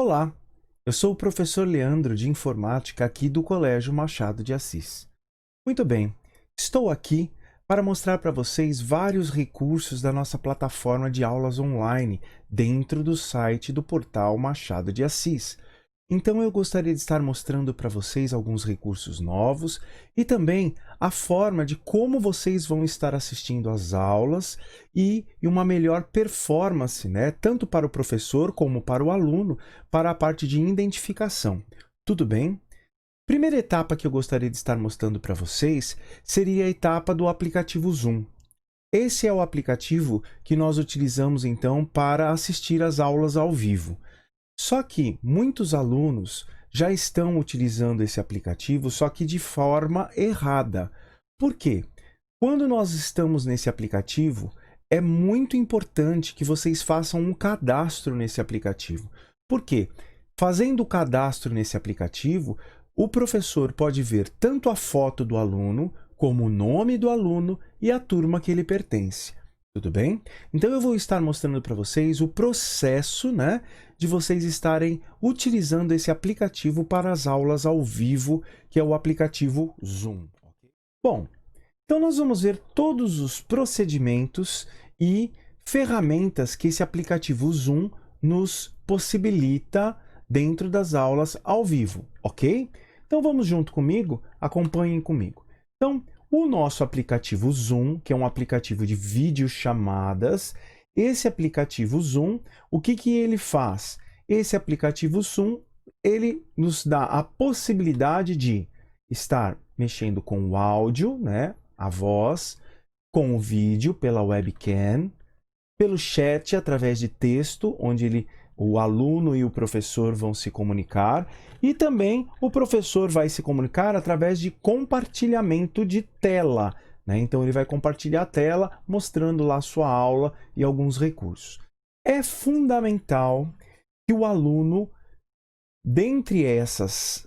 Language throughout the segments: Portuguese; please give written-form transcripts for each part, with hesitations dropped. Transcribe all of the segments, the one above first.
Olá, eu sou o professor Leandro de Informática aqui do Colégio Machado de Assis. Muito bem, estou aqui para mostrar para vocês vários recursos da nossa plataforma de aulas online dentro do site do portal Machado de Assis. Então eu gostaria de estar mostrando para vocês alguns recursos novos e também a forma de como vocês vão estar assistindo às aulas e uma melhor performance, né? Tanto para o professor como para o aluno, para a parte de identificação. Tudo bem? Primeira etapa que eu gostaria de estar mostrando para vocês seria a etapa do aplicativo Zoom. Esse é o aplicativo que nós utilizamos então para assistir às aulas ao vivo. Só que muitos alunos já estão utilizando esse aplicativo, só que de forma errada. Por quê? Quando nós estamos nesse aplicativo, é muito importante que vocês façam um cadastro nesse aplicativo. Por quê? Fazendo o cadastro nesse aplicativo, o professor pode ver tanto a foto do aluno, como o nome do aluno e a turma que ele pertence. Tudo bem? Então eu vou estar mostrando para vocês o processo, né, de vocês estarem utilizando esse aplicativo para as aulas ao vivo, que é o aplicativo Zoom. Bom, então nós vamos ver todos os procedimentos e ferramentas que esse aplicativo Zoom nos possibilita dentro das aulas ao vivo, ok? Então vamos junto comigo, acompanhem comigo. Então, o nosso aplicativo Zoom, que é um aplicativo de videochamadas, esse aplicativo Zoom, o que ele faz? Esse aplicativo Zoom, ele nos dá a possibilidade de estar mexendo com o áudio, né, a voz, com o vídeo pela webcam, pelo chat através de texto, onde o aluno e o professor vão se comunicar, e também o professor vai se comunicar através de compartilhamento de tela, né? Então ele vai compartilhar a tela, mostrando lá a sua aula e alguns recursos. É fundamental que o aluno, dentre essas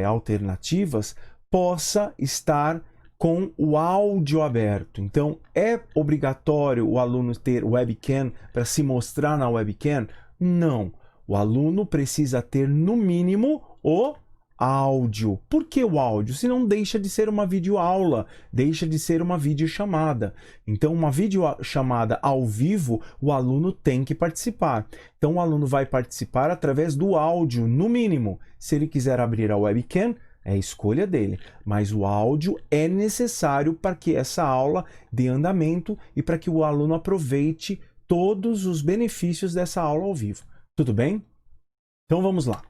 alternativas, possa estar com o áudio aberto. Então, é obrigatório o aluno ter webcam para se mostrar na webcam? Não. O aluno precisa ter, no mínimo, o áudio. Por que o áudio? Senão deixa de ser uma videoaula, deixa de ser uma videochamada. Então, uma videochamada ao vivo, o aluno tem que participar. Então, o aluno vai participar através do áudio, no mínimo. Se ele quiser abrir a webcam, é a escolha dele, mas o áudio é necessário para que essa aula dê andamento e para que o aluno aproveite todos os benefícios dessa aula ao vivo. Tudo bem? Então vamos lá.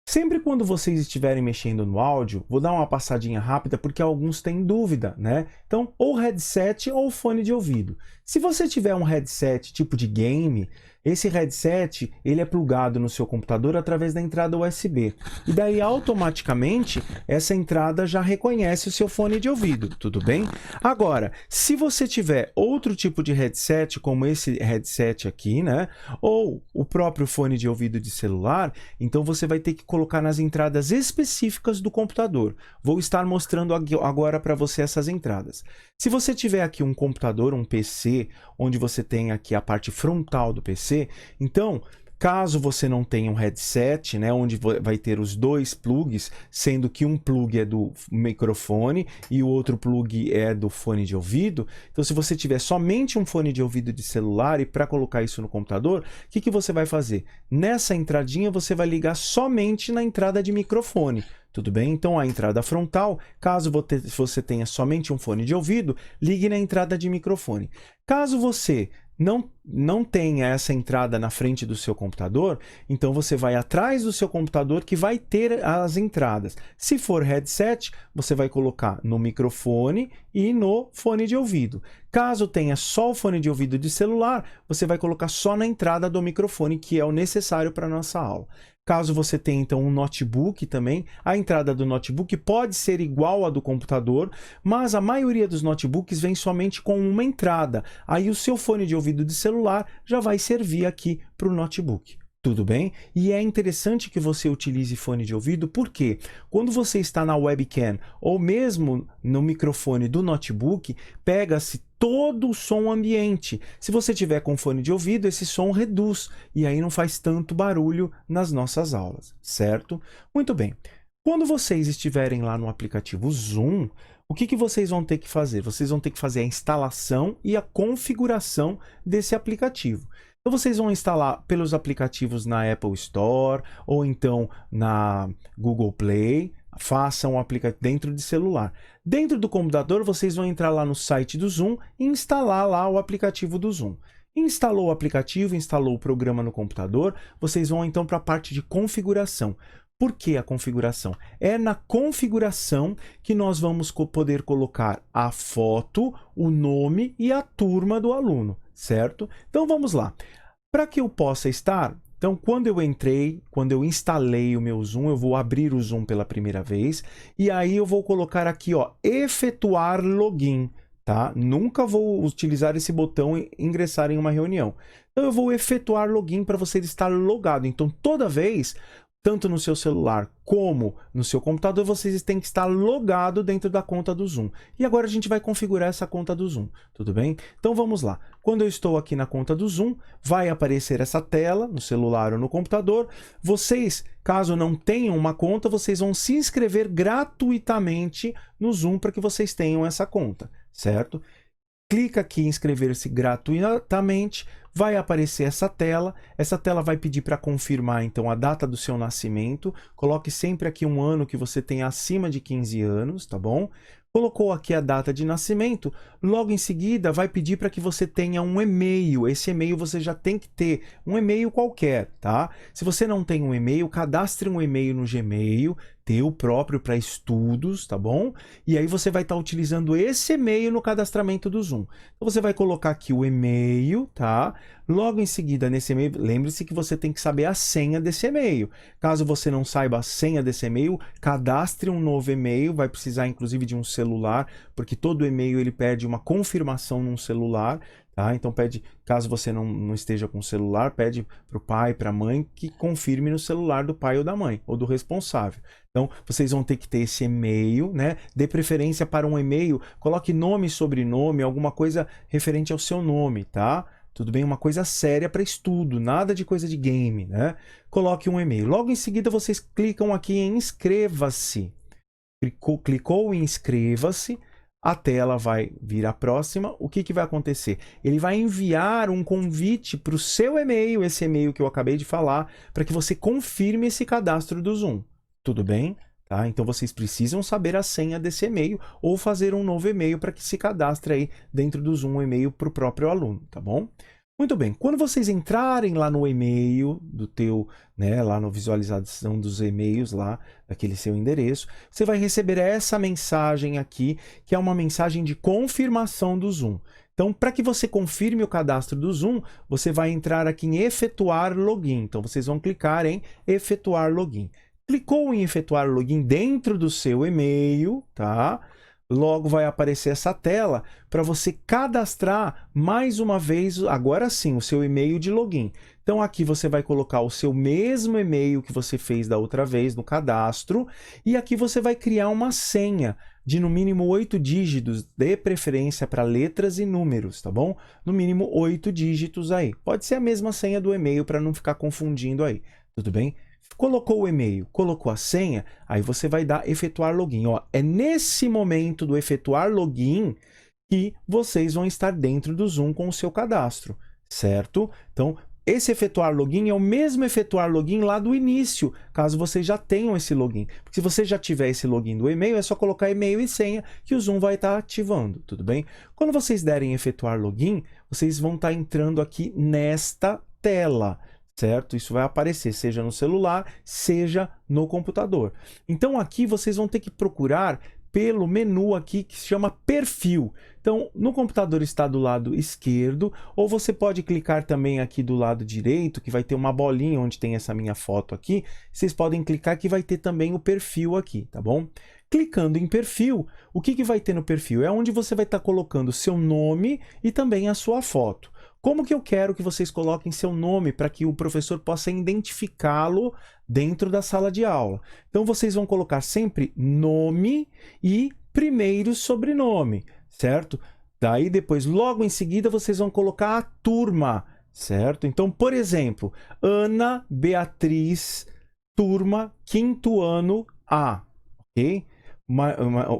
Sempre quando vocês estiverem mexendo no áudio, vou dar uma passadinha rápida porque alguns têm dúvida, né? Então, ou headset ou fone de ouvido. Se você tiver um headset tipo de game, esse headset ele é plugado no seu computador através da entrada USB. E daí, automaticamente, essa entrada já reconhece o seu fone de ouvido, tudo bem? Agora, se você tiver outro tipo de headset, como esse headset aqui, né? Ou o próprio fone de ouvido de celular, então você vai ter que colocar nas entradas específicas do computador. Vou estar mostrando agora para você essas entradas. Se você tiver aqui um computador, um PC, onde você tem aqui a parte frontal do PC, então, caso você não tenha um headset, né, onde vai ter os dois plugs, sendo que um plug é do microfone e o outro plug é do fone de ouvido, então se você tiver somente um fone de ouvido de celular e para colocar isso no computador, o que você vai fazer? Nessa entradinha você vai ligar somente na entrada de microfone. Tudo bem? Então, a entrada frontal, caso você tenha somente um fone de ouvido, ligue na entrada de microfone. Caso você não tenha essa entrada na frente do seu computador, então você vai atrás do seu computador que vai ter as entradas. Se for headset, você vai colocar no microfone e no fone de ouvido. Caso tenha só o fone de ouvido de celular, você vai colocar só na entrada do microfone, que é o necessário para a nossa aula. Caso você tenha, então, um notebook também, a entrada do notebook pode ser igual à do computador, mas a maioria dos notebooks vem somente com uma entrada. Aí o seu fone de ouvido de celular já vai servir aqui para o notebook. Tudo bem? E é interessante que você utilize fone de ouvido, porque quando você está na webcam ou mesmo no microfone do notebook, pega-se todo o som ambiente. Se você tiver com fone de ouvido, esse som reduz e aí não faz tanto barulho nas nossas aulas, certo? Muito bem. Quando vocês estiverem lá no aplicativo Zoom, o que vocês vão ter que fazer? Vocês vão ter que fazer a instalação e a configuração desse aplicativo. Então, vocês vão instalar pelos aplicativos na Apple Store ou então na Google Play. Façam o aplicativo dentro de celular. Dentro do computador, vocês vão entrar lá no site do Zoom e instalar lá o aplicativo do Zoom. Instalou o aplicativo, instalou o programa no computador, vocês vão então para a parte de configuração. Por que a configuração? É na configuração que nós vamos poder colocar a foto, o nome e a turma do aluno, certo? Então vamos lá. Para que eu possa estar, então quando eu instalei o meu Zoom, eu vou abrir o Zoom pela primeira vez e aí eu vou colocar aqui, ó, efetuar login, tá? Nunca vou utilizar esse botão e ingressar em uma reunião. Então eu vou efetuar login para você estar logado. Então toda vez, tanto no seu celular como no seu computador, vocês têm que estar logado dentro da conta do Zoom. E agora a gente vai configurar essa conta do Zoom, tudo bem? Então vamos lá. Quando eu estou aqui na conta do Zoom, vai aparecer essa tela no celular ou no computador. Vocês, caso não tenham uma conta, vocês vão se inscrever gratuitamente no Zoom para que vocês tenham essa conta, certo? Clica aqui em inscrever-se gratuitamente, vai aparecer essa tela vai pedir para confirmar então a data do seu nascimento, coloque sempre aqui um ano que você tem acima de 15 anos, tá bom? Colocou aqui a data de nascimento, logo em seguida vai pedir para que você tenha um e-mail. Esse e-mail você já tem que ter, um e-mail qualquer, tá? Se você não tem um e-mail, cadastre um e-mail no Gmail, teu próprio para estudos, tá bom? E aí você vai estar utilizando esse e-mail no cadastramento do Zoom. Então você vai colocar aqui o e-mail, tá? Logo em seguida, nesse e-mail, lembre-se que você tem que saber a senha desse e-mail. Caso você não saiba a senha desse e-mail, cadastre um novo e-mail, vai precisar inclusive de um celular, porque todo e-mail ele pede uma confirmação num celular, tá? Então pede, caso você não esteja com o celular, pede para o pai, para a mãe, que confirme no celular do pai ou da mãe, ou do responsável. Então, vocês vão ter que ter esse e-mail, né? Dê preferência para um e-mail, coloque nome e sobrenome, alguma coisa referente ao seu nome, tá? Tudo bem? Uma coisa séria para estudo, nada de coisa de game, né? Coloque um e-mail. Logo em seguida, vocês clicam aqui em inscreva-se. Clicou em inscreva-se, a tela vai vir a próxima. O que vai acontecer? Ele vai enviar um convite para o seu e-mail, esse e-mail que eu acabei de falar, para que você confirme esse cadastro do Zoom. Tudo bem? Tá? Então vocês precisam saber a senha desse e-mail ou fazer um novo e-mail para que se cadastre aí dentro do Zoom um e-mail para o próprio aluno, tá bom? Muito bem, quando vocês entrarem lá no e-mail do teu, né, lá no visualização dos e-mails lá, daquele seu endereço, você vai receber essa mensagem aqui, que é uma mensagem de confirmação do Zoom. Então, para que você confirme o cadastro do Zoom, você vai entrar aqui em efetuar login. Então, vocês vão clicar em efetuar login. Clicou em efetuar login dentro do seu e-mail, tá? Logo vai aparecer essa tela para você cadastrar mais uma vez, agora sim, o seu e-mail de login. Então aqui você vai colocar o seu mesmo e-mail que você fez da outra vez no cadastro e aqui você vai criar uma senha de no mínimo 8 dígitos, de preferência para letras e números, tá bom? No mínimo 8 dígitos aí. Pode ser a mesma senha do e-mail para não ficar confundindo aí, tudo bem? Colocou o e-mail, colocou a senha, aí você vai dar efetuar login. Ó, é nesse momento do efetuar login que vocês vão estar dentro do Zoom com o seu cadastro, certo? Então, esse efetuar login é o mesmo efetuar login lá do início, caso vocês já tenham esse login. Porque se você já tiver esse login do e-mail, é só colocar e-mail e senha que o Zoom vai estar ativando, tudo bem? Quando vocês derem efetuar login, vocês vão estar entrando aqui nesta tela, certo? Isso vai aparecer, seja no celular, seja no computador. Então aqui vocês vão ter que procurar pelo menu aqui que se chama perfil. Então, no computador está do lado esquerdo, ou você pode clicar também aqui do lado direito, que vai ter uma bolinha onde tem essa minha foto aqui. Vocês podem clicar que vai ter também o perfil aqui, tá bom? Clicando em perfil, o que vai ter no perfil? É onde você vai estar colocando o seu nome e também a sua foto. Como que eu quero que vocês coloquem seu nome para que o professor possa identificá-lo dentro da sala de aula? Então, vocês vão colocar sempre nome e primeiro sobrenome, certo? Daí, depois, logo em seguida, vocês vão colocar a turma, certo? Então, por exemplo, Ana Beatriz, turma, 5º ano A, ok?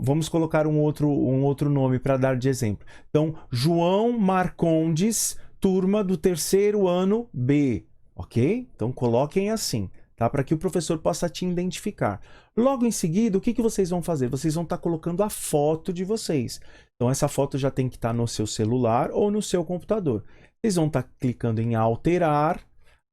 Vamos colocar um outro nome para dar de exemplo. Então, João Marcondes, turma do 3º ano B, ok? Então, coloquem assim, tá? Para que o professor possa te identificar. Logo em seguida, o que vocês vão fazer? Vocês vão estar colocando a foto de vocês. Então, essa foto já tem que estar no seu celular ou no seu computador. Vocês vão estar clicando em alterar.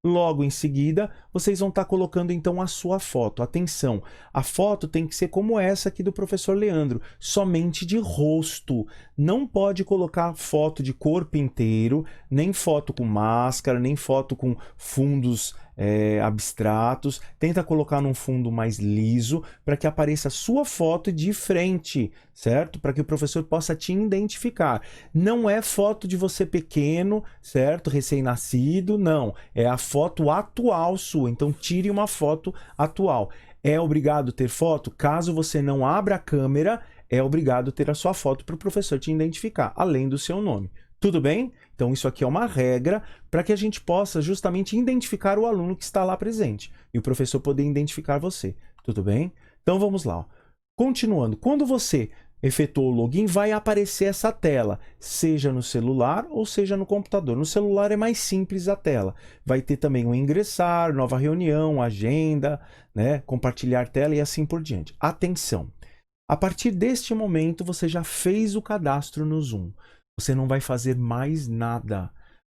Logo em seguida, vocês vão estar colocando então a sua foto. Atenção, a foto tem que ser como essa aqui do professor Leandro, somente de rosto. Não pode colocar foto de corpo inteiro, nem foto com máscara, nem foto com fundos abstratos. Tenta colocar num fundo mais liso para que apareça a sua foto de frente, certo? Para que o professor possa te identificar. Não é foto de você pequeno, certo? Recém-nascido, não. É a foto atual sua. Então, tire uma foto atual. É obrigado ter foto? Caso você não abra a câmera, é obrigado ter a sua foto para o professor te identificar, além do seu nome. Tudo bem? Então, isso aqui é uma regra para que a gente possa justamente identificar o aluno que está lá presente e o professor poder identificar você. Tudo bem? Então, vamos lá. Continuando, quando você efetuou o login, vai aparecer essa tela, seja no celular ou seja no computador. No celular é mais simples a tela. Vai ter também o ingressar, nova reunião, agenda, né, compartilhar tela e assim por diante. Atenção! A partir deste momento, você já fez o cadastro no Zoom. Você não vai fazer mais nada.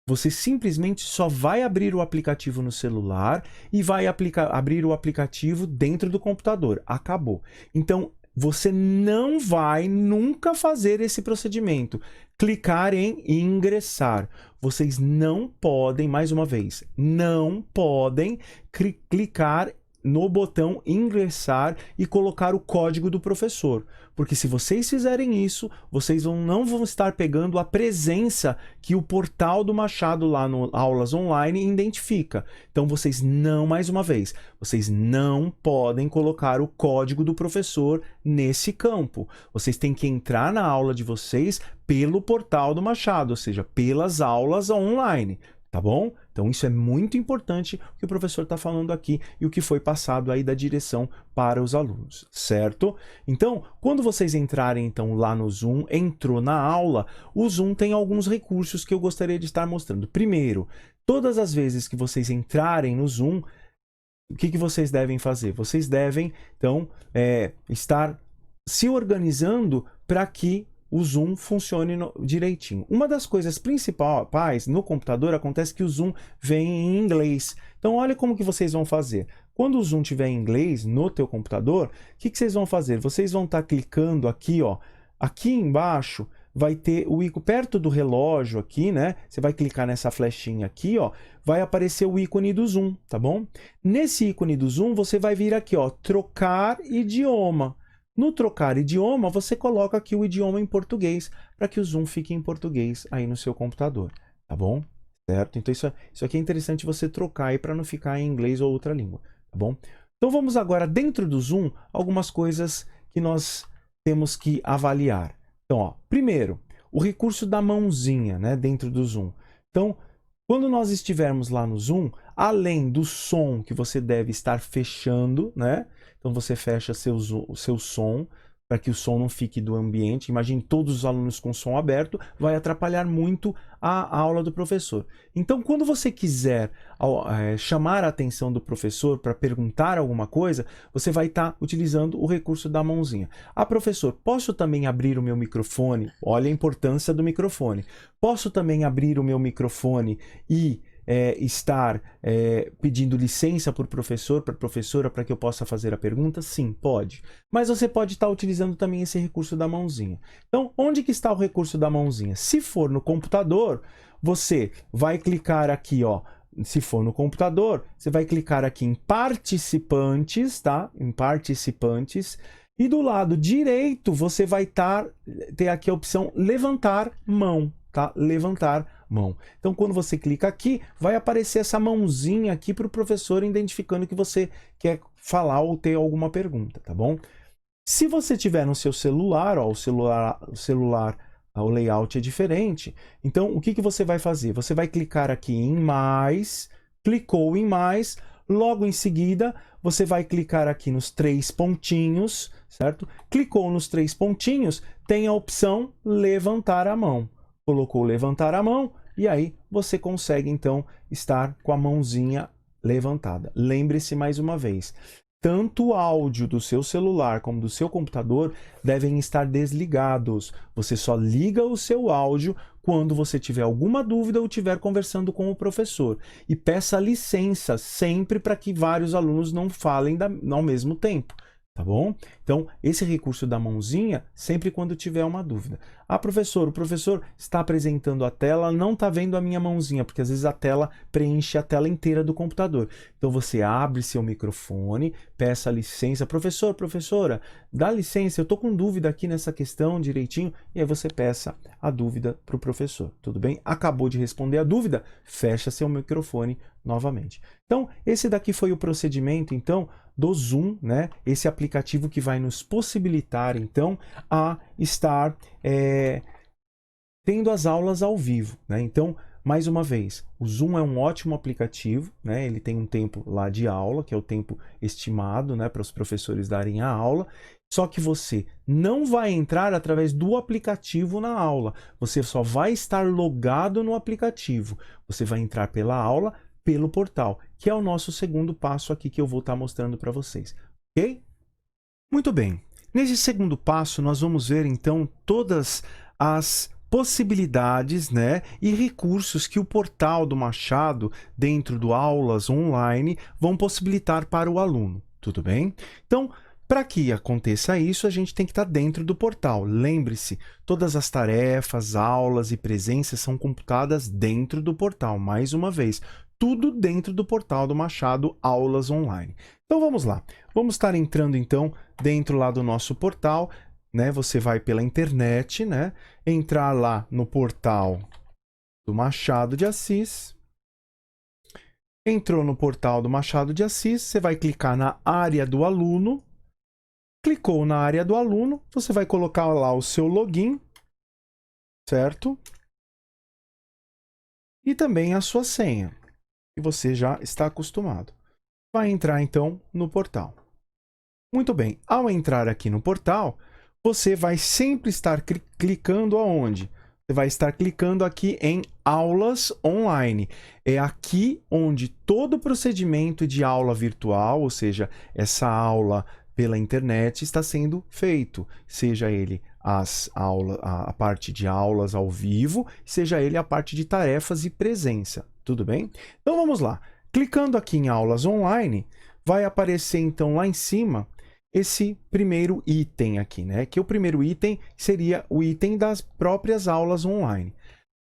Você simplesmente só vai abrir o aplicativo no celular e vai abrir o aplicativo dentro do computador. Acabou. Então, você não vai nunca fazer esse procedimento. Clicar em ingressar. Vocês não podem, mais uma vez, não podem clicar no botão ingressar e colocar o código do professor. Porque se vocês fizerem isso, vocês não vão estar pegando a presença que o portal do Machado lá no Aulas Online identifica. Então vocês não, mais uma vez, vocês não podem colocar o código do professor nesse campo. Vocês têm que entrar na aula de vocês pelo portal do Machado, ou seja, pelas aulas online. Tá bom? Então isso é muito importante o que o professor está falando aqui e o que foi passado aí da direção para os alunos, certo? Então, quando vocês entrarem então lá no Zoom, entrou na aula, o Zoom tem alguns recursos que eu gostaria de estar mostrando. Primeiro, todas as vezes que vocês entrarem no Zoom, o que vocês devem fazer? Vocês devem, então, estar se organizando para que o Zoom funcione direitinho. Uma das coisas principais no computador acontece que o Zoom vem em inglês. Então, olha como que vocês vão fazer. Quando o Zoom tiver em inglês no teu computador, o que vocês vão fazer? Vocês vão estar clicando aqui, ó. Aqui embaixo vai ter o ícone perto do relógio aqui, né? Você vai clicar nessa flechinha aqui, ó. Vai aparecer o ícone do Zoom, tá bom? Nesse ícone do Zoom, você vai vir aqui, ó, trocar idioma. No trocar idioma, você coloca aqui o idioma em português, para que o Zoom fique em português aí no seu computador, tá bom? Certo? Então isso aqui é interessante você trocar aí para não ficar em inglês ou outra língua, tá bom? Então vamos agora, dentro do Zoom, algumas coisas que nós temos que avaliar. Então, ó, primeiro, o recurso da mãozinha, né, dentro do Zoom. Então, quando nós estivermos lá no Zoom, além do som que você deve estar fechando, né? Então você fecha o seu som, para que o som não fique do ambiente. Imagine todos os alunos com som aberto, vai atrapalhar muito a aula do professor. Então, quando você quiser chamar a atenção do professor para perguntar alguma coisa, você vai estar utilizando o recurso da mãozinha. Ah, professor, posso também abrir o meu microfone? Olha a importância do microfone. Posso também abrir o meu microfone e estar pedindo licença para o professor, para a professora, para que eu possa fazer a pergunta? Sim, pode. Mas você pode estar utilizando também esse recurso da mãozinha. Então, onde que está o recurso da mãozinha? Se for no computador, você vai clicar aqui, ó. Se for no computador, você vai clicar aqui em participantes, tá? Em participantes. E do lado direito, você vai ter aqui a opção levantar mão, tá? Levantar mão. Então, quando você clica aqui, vai aparecer essa mãozinha aqui para o professor identificando que você quer falar ou ter alguma pergunta, tá bom? Se você tiver no seu celular, ó, o layout é diferente. Então, o que você vai fazer? Você vai clicar aqui em mais, clicou em mais, logo em seguida, você vai clicar aqui nos 3 pontinhos, certo? Clicou nos 3 pontinhos, tem a opção levantar a mão. Colocou levantar a mão e aí você consegue, então, estar com a mãozinha levantada. Lembre-se mais uma vez, tanto o áudio do seu celular como do seu computador devem estar desligados. Você só liga o seu áudio quando você tiver alguma dúvida ou estiver conversando com o professor. E peça licença sempre para que vários alunos não falem ao mesmo tempo. Tá bom? Então, esse recurso da mãozinha, sempre quando tiver uma dúvida. Ah, professor, o professor está apresentando a tela, não está vendo a minha mãozinha, porque às vezes a tela preenche a tela inteira do computador. Então, você abre seu microfone, peça licença. Professor, professora, dá licença, eu estou com dúvida aqui nessa questão direitinho. E aí você peça a dúvida para o professor. Tudo bem? Acabou de responder a dúvida, fecha seu microfone novamente. Então, esse daqui foi o procedimento, então, do Zoom, né? Esse aplicativo que vai nos possibilitar, então, a estar tendo as aulas ao vivo, né? Então, mais uma vez, o Zoom é um ótimo aplicativo, né? Ele tem um tempo lá de aula, que é o tempo estimado, né, para os professores darem a aula. Só que você não vai entrar através do aplicativo na aula. Você só vai estar logado no aplicativo. Você vai entrar pela aula, pelo portal, que é o nosso segundo passo aqui que eu vou estar mostrando para vocês, ok? Muito bem. Nesse segundo passo, nós vamos ver, então, todas as possibilidades, né, e recursos que o portal do Machado, dentro do Aulas Online, vão possibilitar para o aluno. Tudo bem? Então, para que aconteça isso, a gente tem que estar dentro do portal. Lembre-se, todas as tarefas, aulas e presenças são computadas dentro do portal. Mais uma vez, tudo dentro do portal do Machado Aulas Online. Então vamos lá. Vamos estar entrando então dentro lá do nosso portal, né? Você vai pela internet, né? Entrar lá no portal do Machado de Assis. Entrou no portal do Machado de Assis, você vai clicar na área do aluno. Clicou na área do aluno, você vai colocar lá o seu login, certo? E também a sua senha, que você já está acostumado. Vai entrar então no portal. Muito bem, ao entrar aqui no portal, você vai sempre estar clicando aonde? Você vai estar clicando aqui em Aulas Online. É aqui onde todo o procedimento de aula virtual, ou seja, essa aula pela internet, está sendo feito, seja ele a parte de aulas ao vivo, seja ele a parte de tarefas e presença. Tudo bem? Então vamos lá. Clicando aqui em Aulas Online, vai aparecer então lá em cima esse primeiro item aqui, né? Que o primeiro item seria o item das próprias aulas online.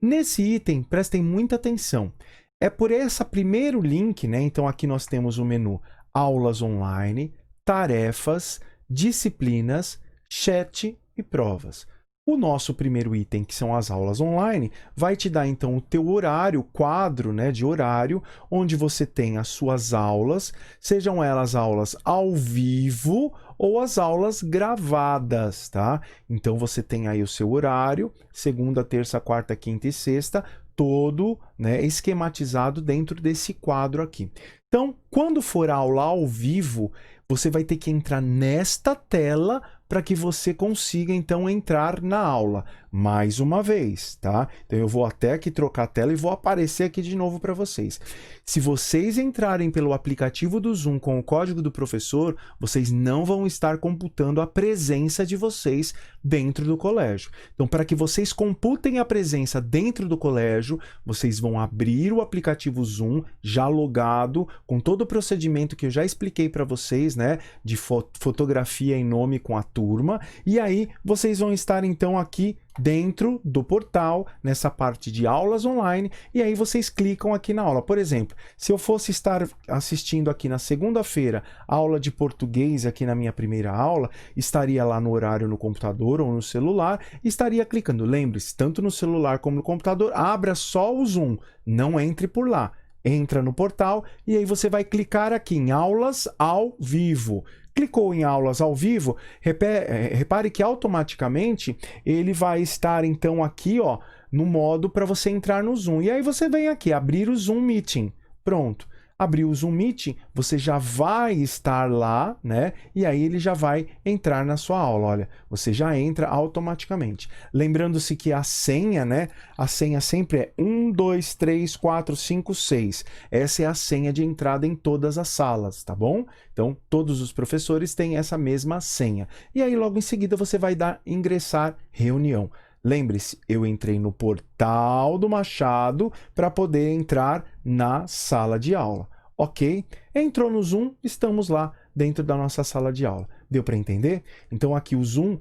Nesse item, prestem muita atenção. É por esse primeiro link, né? Então aqui nós temos o menu Aulas Online, Tarefas, Disciplinas, Chat e Provas. O nosso primeiro item, que são as aulas online, vai te dar então o teu horário, quadro, né, de horário, onde você tem as suas aulas, sejam elas aulas ao vivo ou as aulas gravadas, tá? Então você tem aí o seu horário, segunda, terça, quarta, quinta e sexta, todo, né, esquematizado dentro desse quadro aqui. Então, quando for aula ao vivo, você vai ter que entrar nesta tela para que você consiga, então, entrar na aula. Mais uma vez, tá? Então, eu vou até aqui trocar a tela e vou aparecer aqui de novo para vocês. Se vocês entrarem pelo aplicativo do Zoom com o código do professor, vocês não vão estar computando a presença de vocês dentro do colégio. Então, para que vocês computem a presença dentro do colégio, vocês vão abrir o aplicativo Zoom, já logado, com todo o procedimento que eu já expliquei para vocês, né? De fotografia em nome com a turma, e aí vocês vão estar então aqui dentro do portal, nessa parte de aulas online, e aí vocês clicam aqui na aula. Por exemplo, se eu fosse estar assistindo aqui na segunda-feira aula de português aqui na minha primeira aula, estaria lá no horário no computador ou no celular, estaria clicando. Lembre-se, tanto no celular como no computador, abra só o Zoom, não entre por lá. Entra no portal e aí você vai clicar aqui em aulas ao vivo. Clicou em aulas ao vivo, repare que automaticamente ele vai estar então aqui, ó, no modo para você entrar no Zoom. E aí você vem aqui, abrir o Zoom Meeting. Pronto. Abriu o Zoom Meeting, você já vai estar lá, né? E aí ele já vai entrar na sua aula. Olha, você já entra automaticamente. Lembrando-se que a senha, né? A senha sempre é 1, 2, 3, 4, 5, 6. Essa é a senha de entrada em todas as salas, tá bom? Então, todos os professores têm essa mesma senha. E aí, logo em seguida, você vai dar ingressar reunião. Lembre-se, eu entrei no portal do Machado para poder entrar na sala de aula, ok? Entrou no Zoom, estamos lá dentro da nossa sala de aula. Deu para entender? Então aqui o Zoom,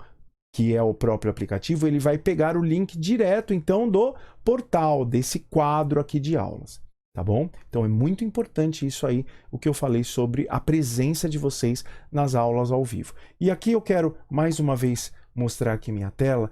que é o próprio aplicativo, ele vai pegar o link direto então do portal, desse quadro aqui de aulas. Tá bom? Então é muito importante isso aí, o que eu falei sobre a presença de vocês nas aulas ao vivo. E aqui eu quero mais uma vez mostrar aqui minha tela,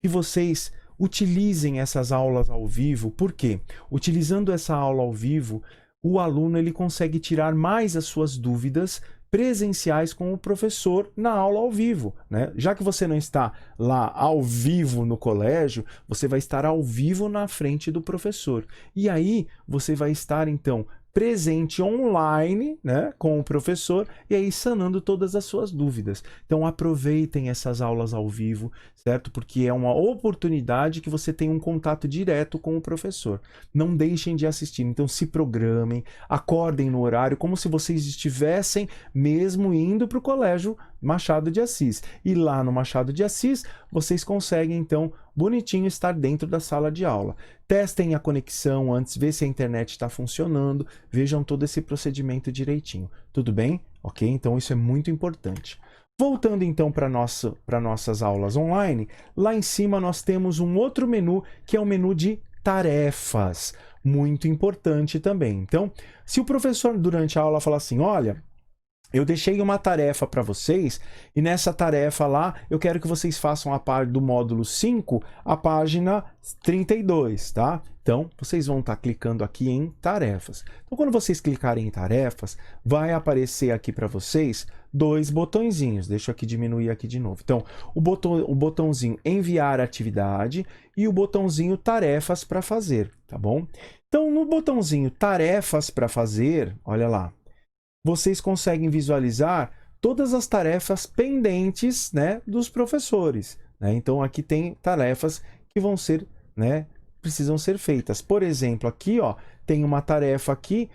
que vocês utilizem essas aulas ao vivo. Por quê? Utilizando essa aula ao vivo, o aluno ele consegue tirar mais as suas dúvidas presenciais com o professor na aula ao vivo, né? Já que você não está lá ao vivo no colégio, você vai estar ao vivo na frente do professor. E aí você vai estar então presente online, né, com o professor, e aí sanando todas as suas dúvidas. Então aproveitem essas aulas ao vivo, certo? Porque é uma oportunidade que você tem um contato direto com o professor. Não deixem de assistir, então se programem, acordem no horário, como se vocês estivessem mesmo indo para o Colégio Machado de Assis. E lá no Machado de Assis, vocês conseguem então bonitinho estar dentro da sala de aula. Testem a conexão antes, vê se a internet está funcionando, vejam todo esse procedimento direitinho. Tudo bem? Ok? Então isso é muito importante. Voltando então para nossas aulas online, lá em cima nós temos um outro menu, que é o menu de tarefas. Muito importante também. Então, se o professor durante a aula falar assim, olha, eu deixei uma tarefa para vocês e nessa tarefa lá eu quero que vocês façam a parte do módulo 5, a página 32, tá? Então, vocês vão estar clicando aqui em tarefas. Então, quando vocês clicarem em tarefas, vai aparecer aqui para vocês dois botõezinhos. Deixa eu aqui diminuir aqui de novo. Então, o botãozinho enviar atividade e o botãozinho tarefas para fazer, tá bom? Então, no botãozinho tarefas para fazer, olha lá, vocês conseguem visualizar todas as tarefas pendentes, né, dos professores, né? Então aqui tem tarefas que vão ser, né, precisam ser feitas. Por exemplo, aqui, ó, tem uma tarefa aqui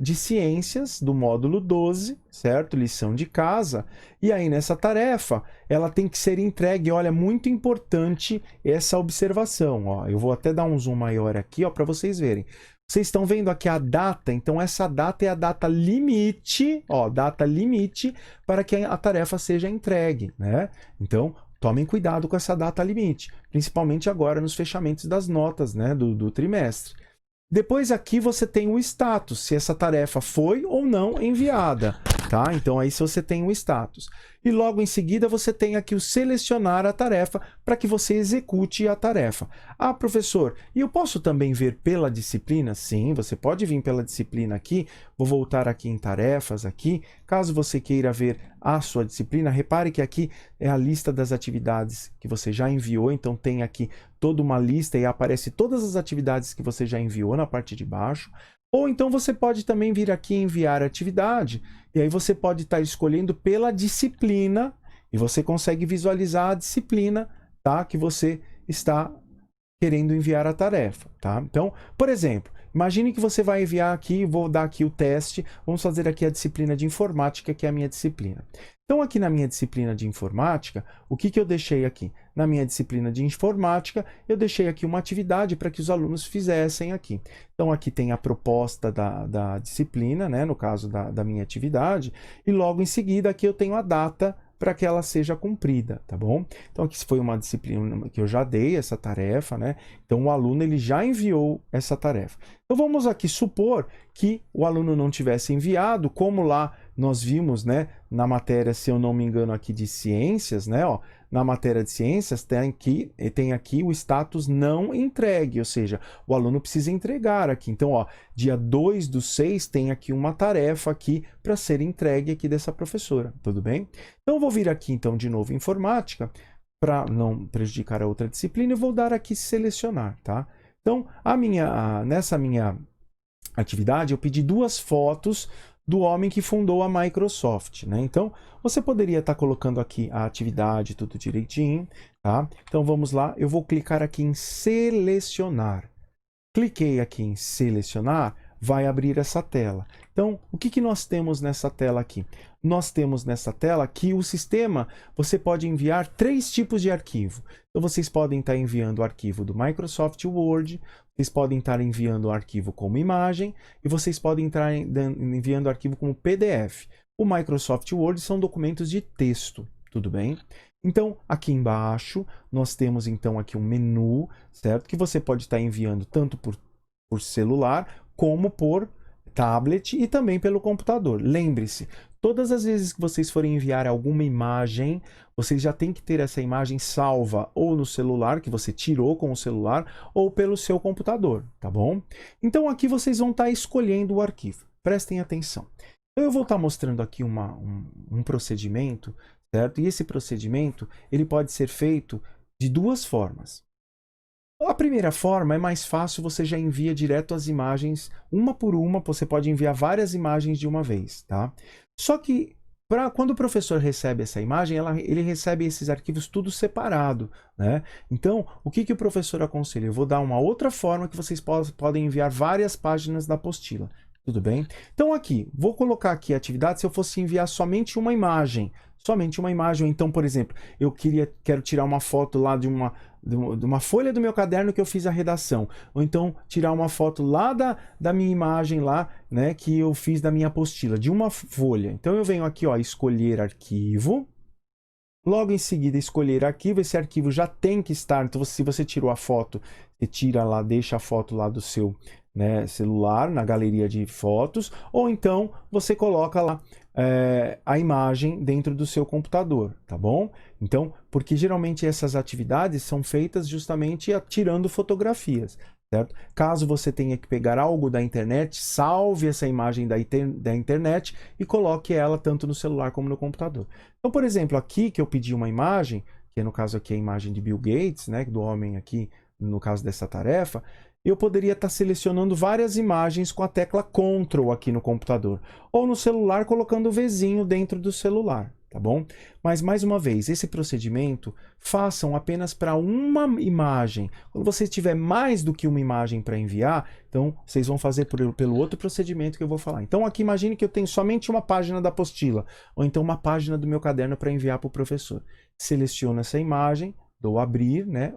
de ciências do módulo 12, certo? Lição de casa. E aí nessa tarefa, ela tem que ser entregue, olha, muito importante essa observação, ó. Eu vou até dar um zoom maior aqui, ó, para vocês verem. Vocês estão vendo aqui a data, então essa data é a data limite, ó, data limite para que a tarefa seja entregue, né? Então, tomem cuidado com essa data limite, principalmente agora nos fechamentos das notas, né, do trimestre. Depois aqui você tem o status, se essa tarefa foi ou não enviada, tá? Então aí se você tem o status. E logo em seguida você tem aqui o selecionar a tarefa para que você execute a tarefa. Ah, professor, e eu posso também ver pela disciplina? Sim, você pode vir pela disciplina aqui. Vou voltar aqui em tarefas aqui. Caso você queira ver a sua disciplina, repare que aqui é a lista das atividades que você já enviou. Então tem aqui toda uma lista e aparece todas as atividades que você já enviou na parte de baixo. Ou então você pode também vir aqui em enviar atividade, e aí você pode estar escolhendo pela disciplina, e você consegue visualizar a disciplina, tá, que você está querendo enviar a tarefa, tá? Então, por exemplo, imagine que você vai enviar aqui, vou dar aqui o teste, vamos fazer aqui a disciplina de informática, que é a minha disciplina. Então, aqui na minha disciplina de informática, o que eu deixei aqui? Na minha disciplina de informática, eu deixei aqui uma atividade para que os alunos fizessem aqui. Então, aqui tem a proposta da disciplina, né, no caso da minha atividade, e logo em seguida aqui eu tenho a data, para que ela seja cumprida, tá bom? Então aqui foi uma disciplina que eu já dei essa tarefa, né? Então o aluno ele já enviou essa tarefa. Então vamos aqui supor que o aluno não tivesse enviado, como lá nós vimos, né, na matéria, se eu não me engano, aqui de ciências, né, ó, na matéria de ciências tem aqui o status não entregue, ou seja, o aluno precisa entregar aqui. Então, ó, dia 2/6 tem aqui uma tarefa aqui para ser entregue aqui dessa professora, tudo bem? Então, eu vou vir aqui, então, de novo, informática, para não prejudicar a outra disciplina, eu vou dar aqui selecionar, tá? Então, nessa minha atividade, eu pedi 2 fotos do homem que fundou a Microsoft, né? Então, você poderia estar colocando aqui a atividade, tudo direitinho, tá? Então, vamos lá, eu vou clicar aqui em selecionar. Cliquei aqui em selecionar, vai abrir essa tela. Então, o que nós temos nessa tela aqui? Nós temos nessa tela que o sistema, você pode enviar 3 tipos de arquivo. Então, vocês podem estar enviando o arquivo do Microsoft Word, vocês podem estar enviando o arquivo como imagem e vocês podem estar enviando o arquivo como PDF. O Microsoft Word são documentos de texto, tudo bem? Então, aqui embaixo, nós temos então aqui um menu, certo? Que você pode estar enviando tanto por celular como por tablet e também pelo computador. Lembre-se, todas as vezes que vocês forem enviar alguma imagem, vocês já têm que ter essa imagem salva ou no celular, que você tirou com o celular, ou pelo seu computador, tá bom? Então aqui vocês vão estar escolhendo o arquivo. Prestem atenção. Eu vou estar mostrando aqui um procedimento, certo? E esse procedimento, ele pode ser feito de 2 formas. A primeira forma é mais fácil, você já envia direto as imagens, uma por uma, você pode enviar várias imagens de uma vez, tá? Só que, quando o professor recebe essa imagem, ele recebe esses arquivos tudo separado, né? Então, o que o professor aconselha? Eu vou dar uma outra forma que vocês podem enviar várias páginas da apostila. Tudo bem? Então aqui, vou colocar aqui a atividade se eu fosse enviar somente uma imagem. Somente uma imagem. Ou então, por exemplo, quero tirar uma foto lá de uma folha do meu caderno que eu fiz a redação. Ou então, tirar uma foto lá da minha imagem lá, né, que eu fiz da minha apostila, de uma folha. Então eu venho aqui, ó, escolher arquivo. Logo em seguida, escolher arquivo. Esse arquivo já tem que estar. Então, se você tirou a foto, você tira lá, deixa a foto lá do seu, né, celular, na galeria de fotos, ou então você coloca lá a imagem dentro do seu computador, tá bom? Então, porque geralmente essas atividades são feitas justamente tirando fotografias, certo? Caso você tenha que pegar algo da internet, salve essa imagem da internet e coloque ela tanto no celular como no computador. Então, por exemplo, aqui que eu pedi uma imagem, que no caso aqui é a imagem de Bill Gates, né, do homem aqui, no caso dessa tarefa, eu poderia estar selecionando várias imagens com a tecla Ctrl aqui no computador. Ou no celular, colocando o Vzinho dentro do celular, tá bom? Mas, mais uma vez, esse procedimento, façam apenas para uma imagem. Quando você tiver mais do que uma imagem para enviar, então, vocês vão fazer pelo outro procedimento que eu vou falar. Então, aqui, imagine que eu tenho somente uma página da apostila, ou então uma página do meu caderno para enviar para o professor. Seleciono essa imagem, dou abrir, né?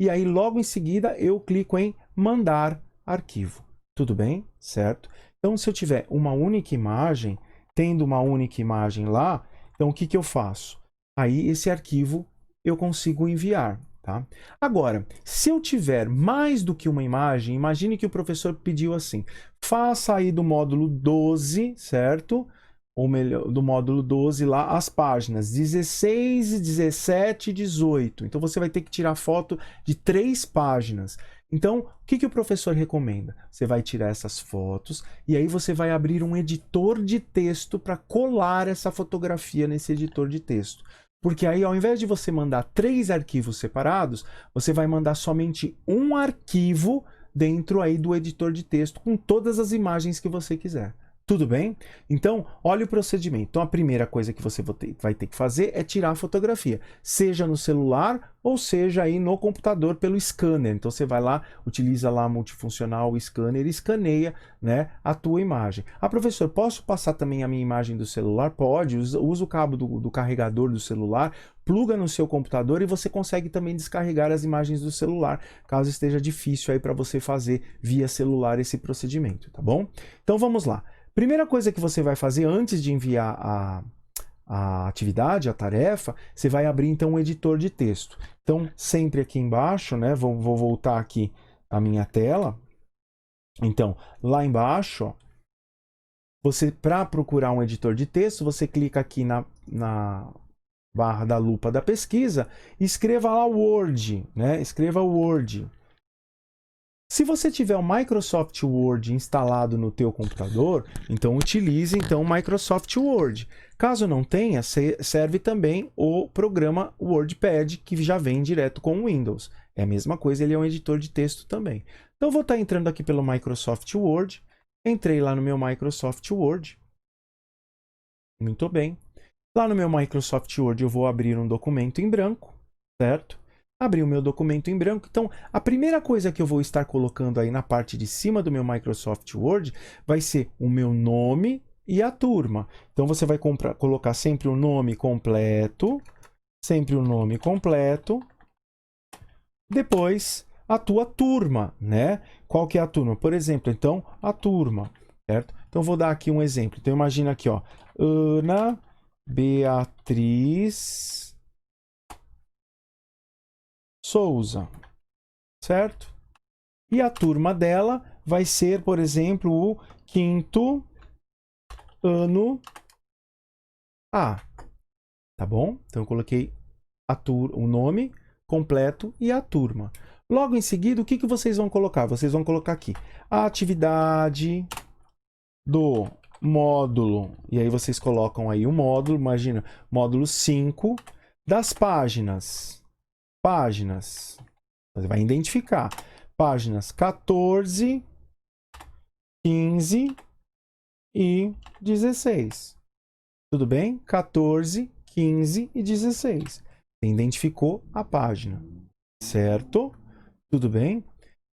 E aí, logo em seguida, eu clico em mandar arquivo. Tudo bem? Certo? Então, se eu tiver uma única imagem, tendo uma única imagem lá, então o que eu faço? Aí, esse arquivo eu consigo enviar, tá? Agora, se eu tiver mais do que uma imagem, imagine que o professor pediu assim, faça aí do módulo 12, certo? Ou melhor, do módulo 12 lá, as páginas 16, 17 e 18. Então, você vai ter que tirar foto de 3 páginas. Então, o que o professor recomenda? Você vai tirar essas fotos e aí você vai abrir um editor de texto para colar essa fotografia nesse editor de texto. Porque aí, ao invés de você mandar 3 arquivos separados, você vai mandar somente um arquivo dentro aí do editor de texto com todas as imagens que você quiser. Tudo bem? Então, olha o procedimento. Então, a primeira coisa que você vai ter que fazer é tirar a fotografia, seja no celular ou seja aí no computador pelo scanner. Então, você vai lá, utiliza lá multifuncional scanner e escaneia, né, a tua imagem. Ah, professor, posso passar também a minha imagem do celular? Pode, usa o cabo do carregador do celular, pluga no seu computador e você consegue também descarregar as imagens do celular, caso esteja difícil aí para você fazer via celular esse procedimento, tá bom? Então, vamos lá. Primeira coisa que você vai fazer antes de enviar a atividade, a tarefa, você vai abrir então um editor de texto. Então, sempre aqui embaixo, né, vou voltar aqui a minha tela. Então, lá embaixo, ó, você, para procurar um editor de texto, você clica aqui na barra da lupa da pesquisa e escreva lá Word, né? Escreva Word. Se você tiver o Microsoft Word instalado no teu computador, então utilize então o Microsoft Word. Caso não tenha, serve também o programa WordPad, que já vem direto com o Windows. É a mesma coisa, ele é um editor de texto também. Então eu vou estar entrando aqui pelo Microsoft Word. Entrei lá no meu Microsoft Word. Muito bem. Lá no meu Microsoft Word eu vou abrir um documento em branco, certo? Abri o meu documento em branco. Então, a primeira coisa que eu vou estar colocando aí na parte de cima do meu Microsoft Word vai ser o meu nome e a turma. Então, você vai colocar sempre o nome completo, sempre o nome completo. Depois, a tua turma, né? Qual que é a turma? Por exemplo, então, a turma, certo? Então, vou dar aqui um exemplo. Então, imagina aqui, ó, Ana Beatriz Souza, certo? E a turma dela vai ser, por exemplo, o quinto ano A, tá bom? Então eu coloquei o nome completo e a turma. Logo em seguida, o que vocês vão colocar? Vocês vão colocar aqui a atividade do módulo, e aí vocês colocam aí o módulo, imagina, módulo 5 das páginas. Você vai identificar páginas 14, 15 e 16. Tudo bem? 14, 15 e 16. Você identificou a página, certo? Tudo bem?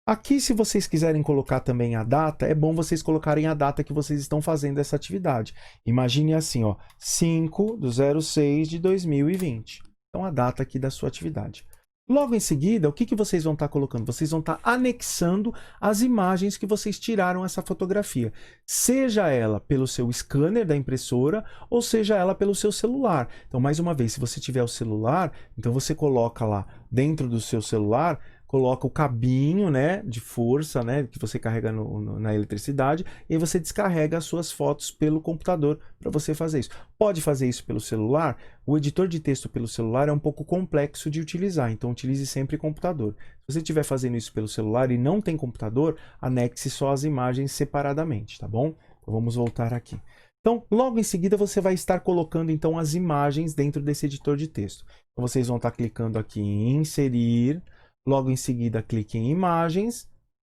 Aqui, se vocês quiserem colocar também a data, é bom vocês colocarem a data que vocês estão fazendo essa atividade. Imagine assim, ó, 5/06 de 2020. Então, a data aqui da sua atividade. Logo em seguida, o que vocês vão estar colocando? Vocês vão estar anexando as imagens que vocês tiraram essa fotografia. Seja ela pelo seu scanner da impressora ou seja ela pelo seu celular. Então, mais uma vez, se você tiver o celular, então você coloca lá dentro do seu celular, coloca o cabinho, né, de força, né, que você carrega na eletricidade, e aí você descarrega as suas fotos pelo computador para você fazer isso. Pode fazer isso pelo celular? O editor de texto pelo celular é um pouco complexo de utilizar, então utilize sempre computador. Se você estiver fazendo isso pelo celular e não tem computador, anexe só as imagens separadamente, tá bom? Então vamos voltar aqui. Então, logo em seguida, você vai estar colocando então as imagens dentro desse editor de texto. Então, vocês vão estar clicando aqui em inserir. Logo em seguida, clique em imagens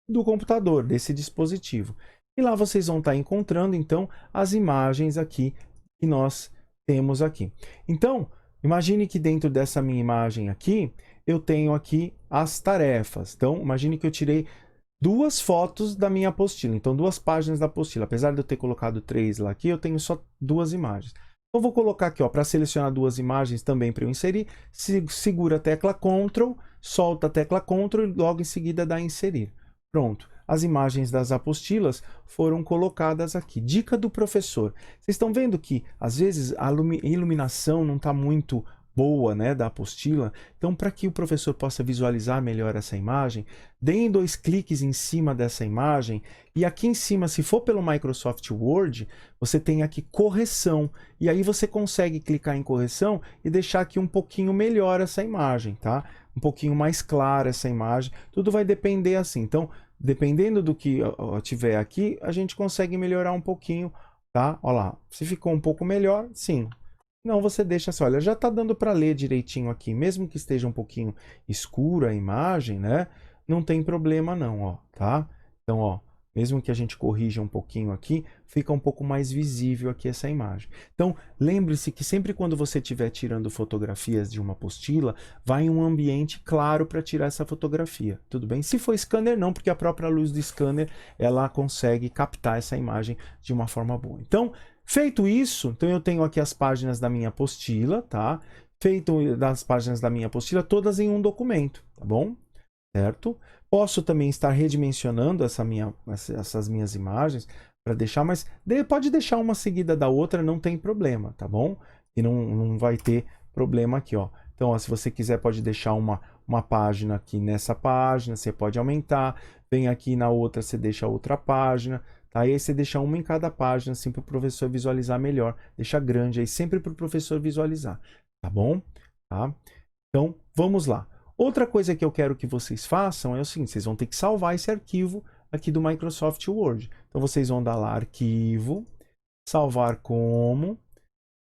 do computador, desse dispositivo. E lá vocês vão estar encontrando, então, as imagens aqui que nós temos aqui. Então, imagine que dentro dessa minha imagem aqui, eu tenho aqui as tarefas. Então, imagine que eu tirei 2 fotos da minha apostila. Então, 2 páginas da apostila. Apesar de eu ter colocado 3 lá aqui, eu tenho só 2 imagens. Então, vou colocar aqui, para selecionar 2 imagens também para eu inserir. Segura a tecla Ctrl, solta a tecla Ctrl e logo em seguida dá inserir. Pronto. As imagens das apostilas foram colocadas aqui. Dica do professor. Vocês estão vendo que, às vezes, a iluminação não está muito boa, né, da apostila. Então, para que o professor possa visualizar melhor essa imagem, deem 2 cliques em cima dessa imagem e aqui em cima, se for pelo Microsoft Word, você tem aqui correção. E aí você consegue clicar em correção e deixar aqui um pouquinho melhor essa imagem, tá? Um pouquinho mais clara essa imagem. Tudo vai depender assim. Então, dependendo do que tiver aqui, a gente consegue melhorar um pouquinho, tá? Olha lá, se ficou um pouco melhor, sim. Não, você deixa assim, olha, já está dando para ler direitinho aqui, mesmo que esteja um pouquinho escura a imagem, né? Não tem problema não, ó, tá? Então, ó, mesmo que a gente corrija um pouquinho aqui, fica um pouco mais visível aqui essa imagem. Então, lembre-se que sempre quando você estiver tirando fotografias de uma apostila, vá em um ambiente claro para tirar essa fotografia, tudo bem? Se for scanner, não, porque a própria luz do scanner, ela consegue captar essa imagem de uma forma boa. Então, feito isso, então eu tenho aqui as páginas da minha apostila, tá? Feito das páginas da minha apostila, todas em um documento, tá bom? Certo? Posso também estar redimensionando essas minhas imagens para deixar, mas pode deixar uma seguida da outra, não tem problema, tá bom? e não vai ter problema aqui, ó. Então, ó, se você quiser, pode deixar uma página aqui nessa página, você pode aumentar. Vem aqui na outra, você deixa outra página, tá? E aí você deixa uma em cada página, assim, para o professor visualizar melhor. Deixa grande aí, sempre para o professor visualizar, tá bom? Tá? Então, vamos lá. Outra coisa que eu quero que vocês façam é o seguinte, vocês vão ter que salvar esse arquivo aqui do Microsoft Word. Então, vocês vão dar lá arquivo, salvar como,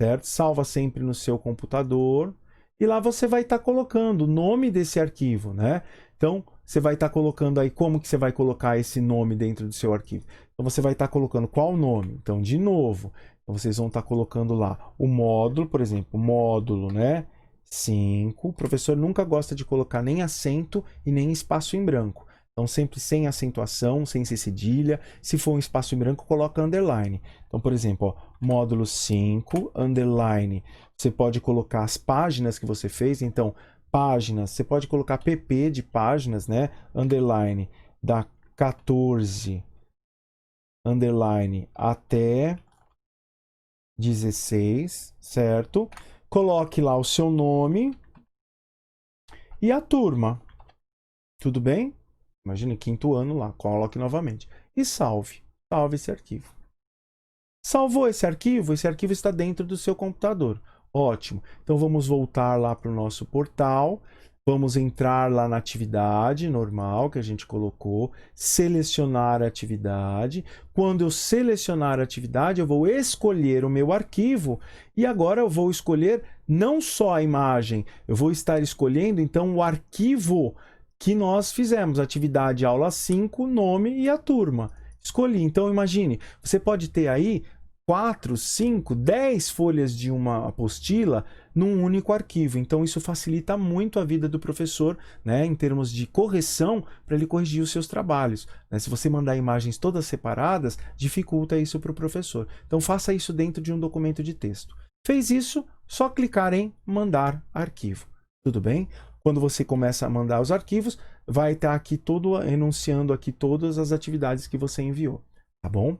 certo? Salva sempre no seu computador. E lá você vai estar colocando o nome desse arquivo, né? Então, você vai estar colocando aí como que você vai colocar esse nome dentro do seu arquivo. Então, você vai estar colocando qual nome? Então, de novo, então vocês vão estar colocando lá o módulo, por exemplo, módulo, né? 5. O professor nunca gosta de colocar nem acento e nem espaço em branco. Então, sempre sem acentuação, sem ser cedilha. Se for um espaço em branco, coloca underline. Então, por exemplo, ó, módulo 5, underline. Você pode colocar as páginas que você fez. Então, páginas, você pode colocar pp de páginas, né? Underline, da 14, underline, até 16, certo? Coloque lá o seu nome e a turma. Tudo bem? Imagina, quinto ano lá, coloque novamente. E salve. Salve esse arquivo. Salvou esse arquivo está dentro do seu computador. Ótimo. Então vamos voltar lá para o nosso portal. Vamos entrar lá na atividade normal que a gente colocou. Selecionar a atividade. Quando eu selecionar a atividade, eu vou escolher o meu arquivo. E agora eu vou escolher não só a imagem, eu vou estar escolhendo então o arquivo que nós fizemos, atividade aula 5, nome e a turma. Escolhi. Então, imagine, você pode ter aí 4, 5, 10 folhas de uma apostila num único arquivo. Então, isso facilita muito a vida do professor, né, em termos de correção, para ele corrigir os seus trabalhos. Né? Se você mandar imagens todas separadas, dificulta isso para o professor. Então, faça isso dentro de um documento de texto. Fez isso, só clicar em mandar arquivo. Tudo bem? Quando você começa a mandar os arquivos, vai estar aqui todo enunciando aqui todas as atividades que você enviou, tá bom?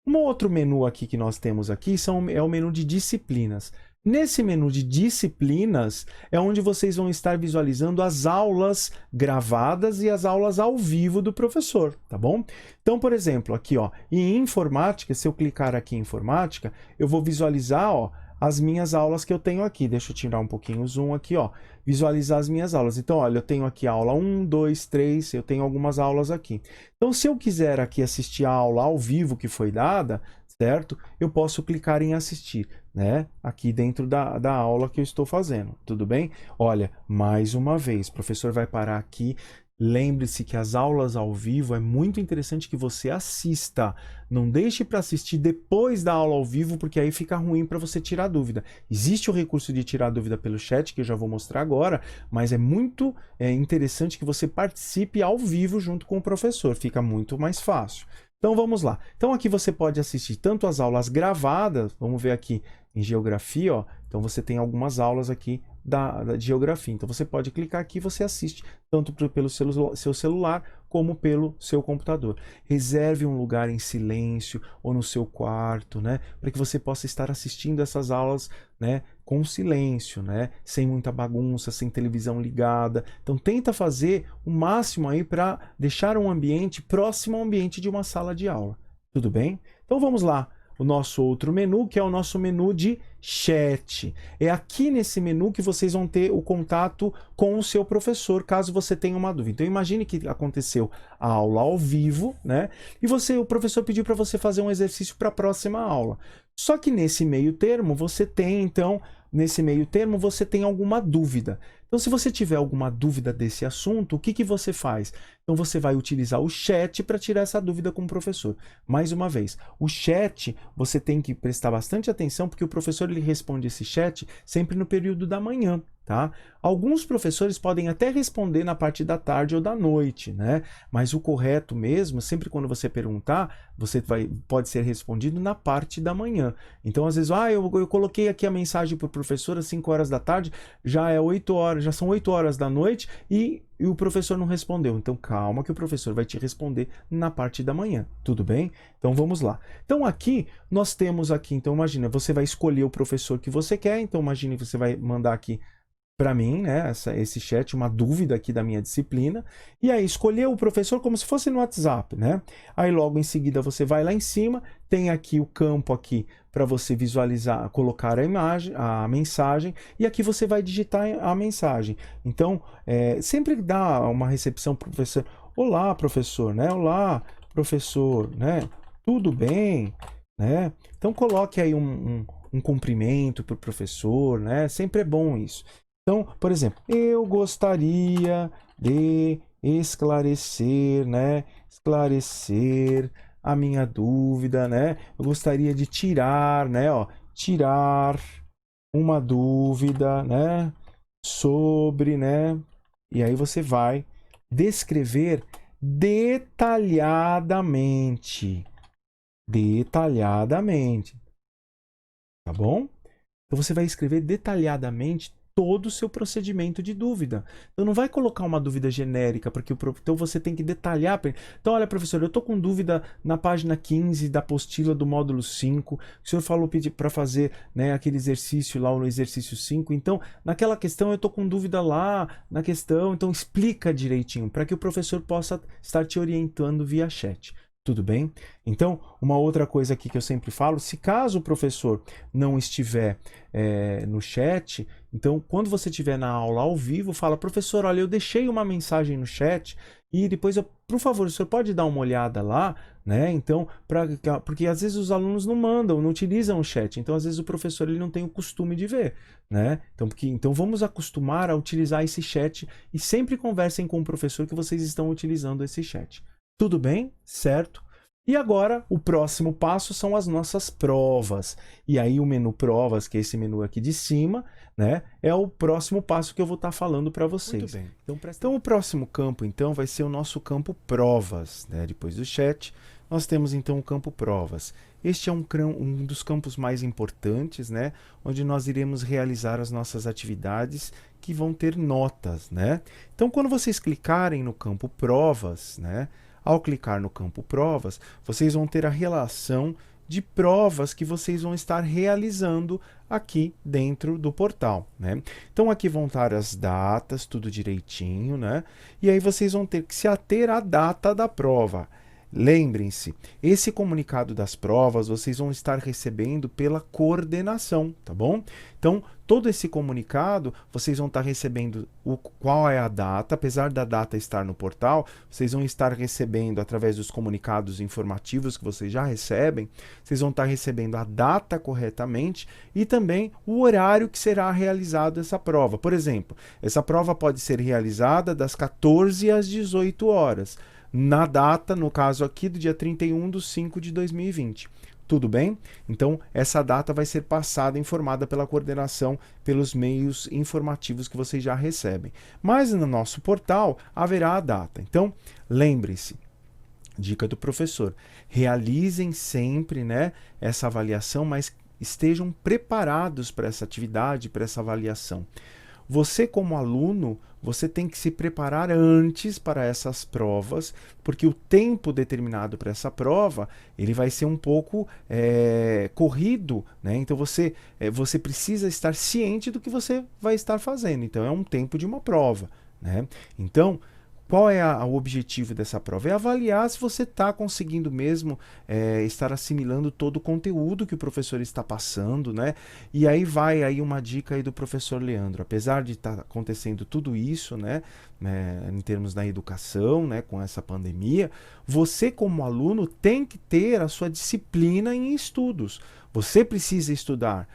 Um outro menu aqui que nós temos aqui é o menu de disciplinas. Nesse menu de disciplinas é onde vocês vão estar visualizando as aulas gravadas e as aulas ao vivo do professor, tá bom? Então, por exemplo, aqui, ó, em informática, se eu clicar aqui em informática, eu vou visualizar, ó, as minhas aulas que eu tenho aqui. Deixa eu tirar um pouquinho o zoom aqui, ó. Visualizar as minhas aulas. Então, olha, eu tenho aqui aula 1, 2, 3, eu tenho algumas aulas aqui. Então, se eu quiser aqui assistir a aula ao vivo que foi dada, certo? Eu posso clicar em assistir, né? Aqui dentro da aula que eu estou fazendo, tudo bem? Olha, mais uma vez, o professor vai parar aqui. Lembre-se que as aulas ao vivo é muito interessante que você assista. Não deixe para assistir depois da aula ao vivo, porque aí fica ruim para você tirar dúvida. Existe o recurso de tirar dúvida pelo chat, que eu já vou mostrar agora, mas é muito interessante que você participe ao vivo junto com o professor. Fica muito mais fácil. Então vamos lá. Então aqui você pode assistir tanto as aulas gravadas, vamos ver aqui em geografia, ó. Então você tem algumas aulas aqui da geografia. Então você pode clicar aqui e você assiste tanto pelo seu celular como pelo seu computador. Reserve um lugar em silêncio ou no seu quarto, né, para que você possa estar assistindo essas aulas, né, com silêncio, né, sem muita bagunça, sem televisão ligada. Então tenta fazer o máximo aí para deixar um ambiente próximo ao ambiente de uma sala de aula. Tudo bem? Então vamos lá. O nosso outro menu, que é o nosso menu de chat. É aqui nesse menu que vocês vão ter o contato com o seu professor, caso você tenha uma dúvida. Então imagine que aconteceu a aula ao vivo, né? E o professor pediu para você fazer um exercício para a próxima aula. Só que nesse meio termo você tem alguma dúvida. Então, se você tiver alguma dúvida desse assunto, o que você faz? Então, você vai utilizar o chat para tirar essa dúvida com o professor. Mais uma vez, o chat, você tem que prestar bastante atenção, porque o professor ele responde esse chat sempre no período da manhã, tá? Alguns professores podem até responder na parte da tarde ou da noite, né? Mas o correto mesmo, sempre quando você perguntar, pode ser respondido na parte da manhã. Então, às vezes, eu coloquei aqui a mensagem para o professor às 5 horas da tarde, já é 8 horas, já são 8 horas da noite e o professor não respondeu. Então calma que o professor vai te responder na parte da manhã, tudo bem? Então vamos lá. Então aqui nós temos aqui, então imagina, você vai escolher o professor que você quer, então imagine você vai mandar aqui para mim, né, esse chat, uma dúvida aqui da minha disciplina, e aí escolher o professor como se fosse no WhatsApp, né? Aí logo em seguida você vai lá em cima, tem aqui o campo aqui para você visualizar, colocar a imagem, a mensagem, e aqui você vai digitar a mensagem. Então, sempre dá uma recepção para o professor, olá professor, né? Olá professor, né? Tudo bem, né? Então coloque aí um cumprimento para o professor, né? Sempre é bom isso. Então, por exemplo, eu gostaria de esclarecer, né? Esclarecer a minha dúvida, né? Eu gostaria de tirar, né? Ó, tirar uma dúvida, né? Sobre, né? E aí você vai descrever detalhadamente. Detalhadamente. Tá bom? Então você vai escrever detalhadamente todo o seu procedimento de dúvida. Então não vai colocar uma dúvida genérica, porque então você tem que detalhar. Então olha, professor, eu estou com dúvida na página 15 da apostila do módulo 5. O senhor falou para fazer, né, aquele exercício lá no exercício 5. Então, naquela questão eu estou com dúvida lá na questão. Então explica direitinho, para que o professor possa estar te orientando via chat. Tudo bem? Então, uma outra coisa aqui que eu sempre falo, se caso o professor não estiver no chat, então quando você estiver na aula ao vivo, fala, professor, olha, eu deixei uma mensagem no chat e depois, por favor, o senhor pode dar uma olhada lá, né? Então, porque às vezes os alunos não mandam, não utilizam o chat, então às vezes o professor ele não tem o costume de ver, né? Então vamos acostumar a utilizar esse chat e sempre conversem com o professor que vocês estão utilizando esse chat. Tudo bem? Certo? E agora, o próximo passo são as nossas provas. E aí o menu provas, que é esse menu aqui de cima, né, é o próximo passo que eu vou estar falando para vocês. Muito bem. Então o próximo campo, então, vai ser o nosso campo provas, né? Depois do chat, nós temos então o campo provas. Este é um dos campos mais importantes, né, onde nós iremos realizar as nossas atividades que vão ter notas, né? Então, quando vocês clicarem no campo provas, né, ao clicar no campo provas, vocês vão ter a relação de provas que vocês vão estar realizando aqui dentro do portal, né? Então aqui vão estar as datas, tudo direitinho, né? E aí vocês vão ter que se ater à data da prova. Lembrem-se, esse comunicado das provas vocês vão estar recebendo pela coordenação, tá bom? Então, todo esse comunicado, vocês vão estar recebendo qual é a data, apesar da data estar no portal, vocês vão estar recebendo através dos comunicados informativos que vocês já recebem, vocês vão estar recebendo a data corretamente e também o horário que será realizada essa prova. Por exemplo, essa prova pode ser realizada das 14 às 18 horas. Na data, no caso aqui, do dia 31/5/2020. Tudo bem? Então, essa data vai ser passada, informada pela coordenação, pelos meios informativos que vocês já recebem. Mas no nosso portal haverá a data. Então, lembre-se, dica do professor, realizem sempre, né, essa avaliação, mas estejam preparados para essa atividade, para essa avaliação. Você, como aluno, você tem que se preparar antes para essas provas, porque o tempo determinado para essa prova, ele vai ser um pouco corrido, né? Então você precisa estar ciente do que você vai estar fazendo. Então é um tempo de uma prova, né? Então, qual é o objetivo dessa prova? É avaliar se você está conseguindo mesmo estar assimilando todo o conteúdo que o professor está passando, né? E aí vai aí uma dica aí do professor Leandro. Apesar de estar acontecendo tudo isso, né, em termos da educação, né, com essa pandemia, você como aluno tem que ter a sua disciplina em estudos. Você precisa estudar.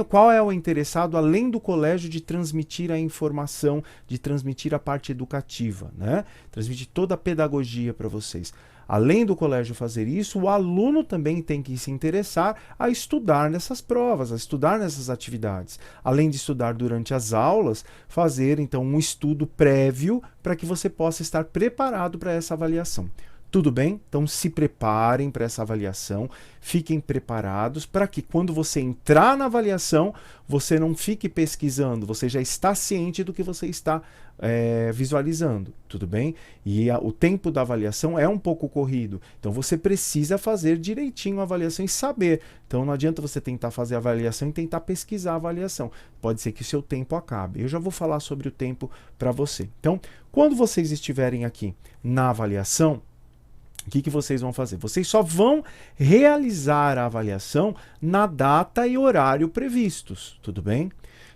Qual é o interessado, além do colégio, de transmitir a informação, de transmitir a parte educativa, né? Transmitir toda a pedagogia para vocês. Além do colégio fazer isso, o aluno também tem que se interessar a estudar nessas provas, a estudar nessas atividades. Além de estudar durante as aulas, fazer então um estudo prévio para que você possa estar preparado para essa avaliação. Tudo bem? Então se preparem para essa avaliação, fiquem preparados para que quando você entrar na avaliação, você não fique pesquisando, você já está ciente do que você está visualizando, tudo bem? E o tempo da avaliação é um pouco corrido, então você precisa fazer direitinho a avaliação e saber. Então não adianta você tentar fazer a avaliação e tentar pesquisar a avaliação, pode ser que o seu tempo acabe. Eu já vou falar sobre o tempo para você. Então, quando vocês estiverem aqui na avaliação, o que vocês vão fazer? Vocês só vão realizar a avaliação na data e horário previstos, tudo bem?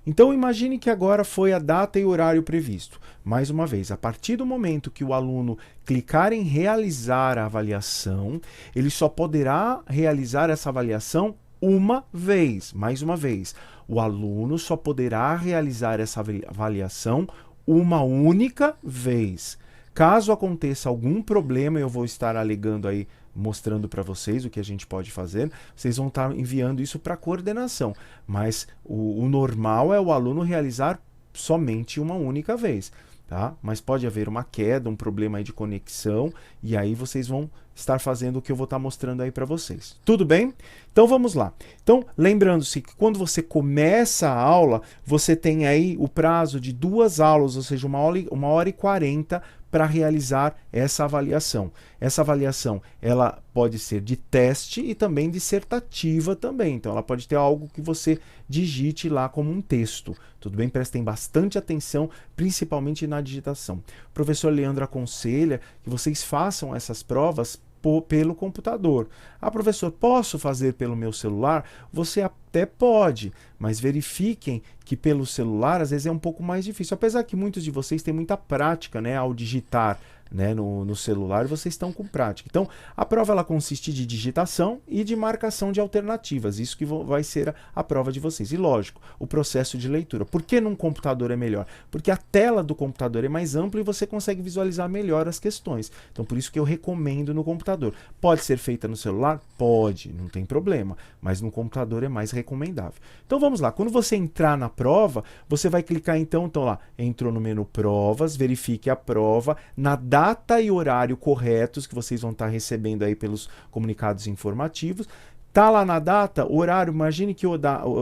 Então imagine que agora foi a data e horário previsto. Mais uma vez, a partir do momento que o aluno clicar em realizar a avaliação, ele só poderá realizar essa avaliação uma vez. Mais uma vez, o aluno só poderá realizar essa avaliação uma única vez. Caso aconteça algum problema, eu vou estar alegando aí, mostrando para vocês o que a gente pode fazer, vocês vão estar enviando isso para a coordenação, mas o normal é o aluno realizar somente uma única vez, tá? Mas pode haver uma queda, um problema aí de conexão, e aí vocês vão estar fazendo o que eu vou estar mostrando aí para vocês. Tudo bem? Então vamos lá. Então, lembrando-se que quando você começa a aula, você tem aí o prazo de 2 aulas, ou seja, 1 hora e 40 para realizar essa avaliação. Essa avaliação, ela pode ser de teste e também dissertativa também. Então, ela pode ter algo que você digite lá como um texto. Tudo bem? Prestem bastante atenção, principalmente na digitação. O professor Leandro aconselha que vocês façam essas provas pelo computador. Ah, professor, posso fazer pelo meu celular? Você até pode, mas verifiquem que pelo celular às vezes é um pouco mais difícil. Apesar que muitos de vocês têm muita prática, né, ao digitar, né, no celular, vocês estão com prática. Então, a prova ela consiste de digitação e de marcação de alternativas. Isso que vai ser a prova de vocês. E lógico, o processo de leitura. Por que num computador é melhor? Porque a tela do computador é mais ampla e você consegue visualizar melhor as questões. Então, por isso que eu recomendo no computador. Pode ser feita no celular? Pode, não tem problema. Mas no computador é mais recomendável. Então, vamos lá. Quando você entrar na prova, você vai clicar então lá, entrou no menu provas, verifique a prova, na data e horário corretos que vocês vão estar recebendo aí pelos comunicados informativos. Tá lá na data, horário, imagine que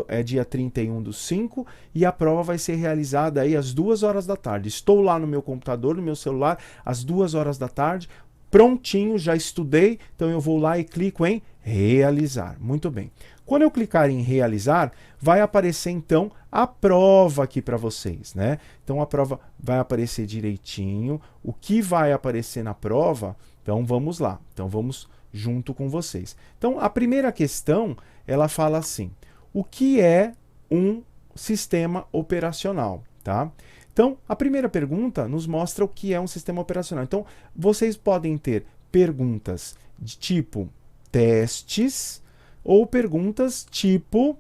é dia 31/5 e a prova vai ser realizada aí às 2 horas da tarde. Estou lá no meu computador, no meu celular, às 2 horas da tarde, prontinho, já estudei, então eu vou lá e clico em realizar. Muito bem. Quando eu clicar em realizar, vai aparecer então a prova aqui para vocês, né? Então a prova vai aparecer direitinho. O que vai aparecer na prova? Então vamos lá. Então vamos junto com vocês. Então a primeira questão, ela fala assim: o que é um sistema operacional, tá? Então a primeira pergunta nos mostra o que é um sistema operacional. Então vocês podem ter perguntas de tipo testes ou perguntas tipo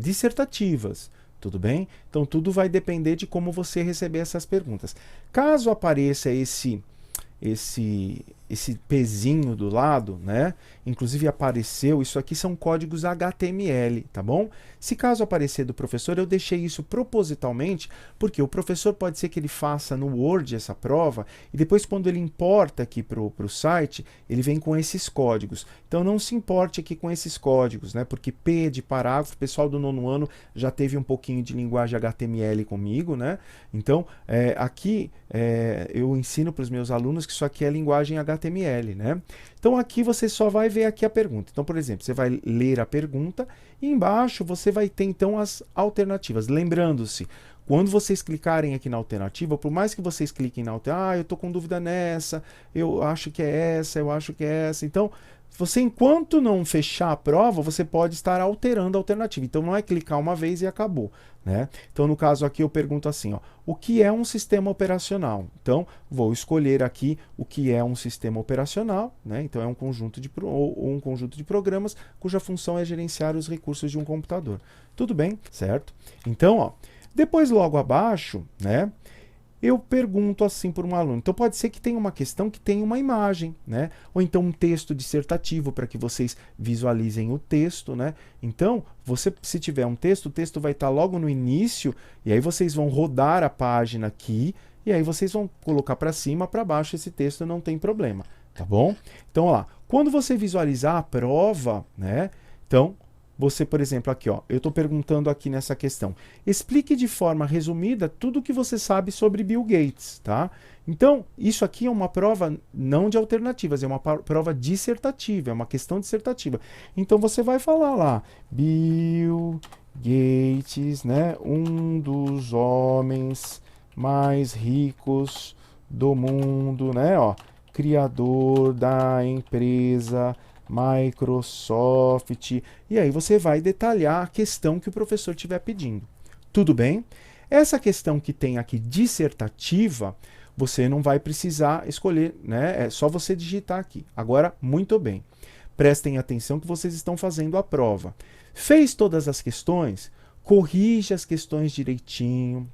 dissertativas, tudo bem? Então tudo vai depender de como você receber essas perguntas. Caso apareça esse pezinho do lado, né? Inclusive apareceu, isso aqui são códigos HTML, tá bom? Se caso aparecer do professor, eu deixei isso propositalmente, porque o professor pode ser que ele faça no Word essa prova, e depois quando ele importa aqui para o site, ele vem com esses códigos. Então não se importe aqui com esses códigos, né? Porque P de parágrafo, o pessoal do 9º ano já teve um pouquinho de linguagem HTML comigo, né? Então aqui eu ensino para os meus alunos que isso aqui é linguagem HTML, né? Então aqui você só vai ver aqui a pergunta. Então, por exemplo, você vai ler a pergunta e embaixo você vai ter então as alternativas. Lembrando-se, quando vocês clicarem aqui na alternativa, por mais que vocês cliquem na alternativa, eu estou com dúvida nessa, eu acho que é essa, eu acho que é essa. Então, você, enquanto não fechar a prova, você pode estar alterando a alternativa. Então, não é clicar uma vez e acabou, né? Então, no caso aqui, eu pergunto assim, ó, o que é um sistema operacional? Então, vou escolher aqui o que é um sistema operacional, né? Então, é um conjunto de programas cuja função é gerenciar os recursos de um computador. Tudo bem, certo? Então, ó, depois, logo abaixo, né, eu pergunto assim para um aluno. Então pode ser que tenha uma questão que tenha uma imagem, né? Ou então um texto dissertativo para que vocês visualizem o texto, né? Então, você, se tiver um texto, o texto vai estar logo no início, e aí vocês vão rodar a página aqui, e aí vocês vão colocar para cima, para baixo esse texto, não tem problema, tá bom? Então, ó lá, quando você visualizar a prova, né? Então, você, por exemplo, aqui, ó, eu estou perguntando aqui nessa questão. Explique de forma resumida tudo o que você sabe sobre Bill Gates, tá? Então, isso aqui é uma prova não de alternativas, é uma prova dissertativa, é uma questão dissertativa. Então, você vai falar lá, Bill Gates, né, um dos homens mais ricos do mundo, né, ó, criador da empresa Microsoft, e aí você vai detalhar a questão que o professor estiver pedindo. Tudo bem? Essa questão que tem aqui dissertativa, você não vai precisar escolher, né? É só você digitar aqui. Agora, muito bem. Prestem atenção que vocês estão fazendo a prova. Fez todas as questões? Corrija as questões direitinho.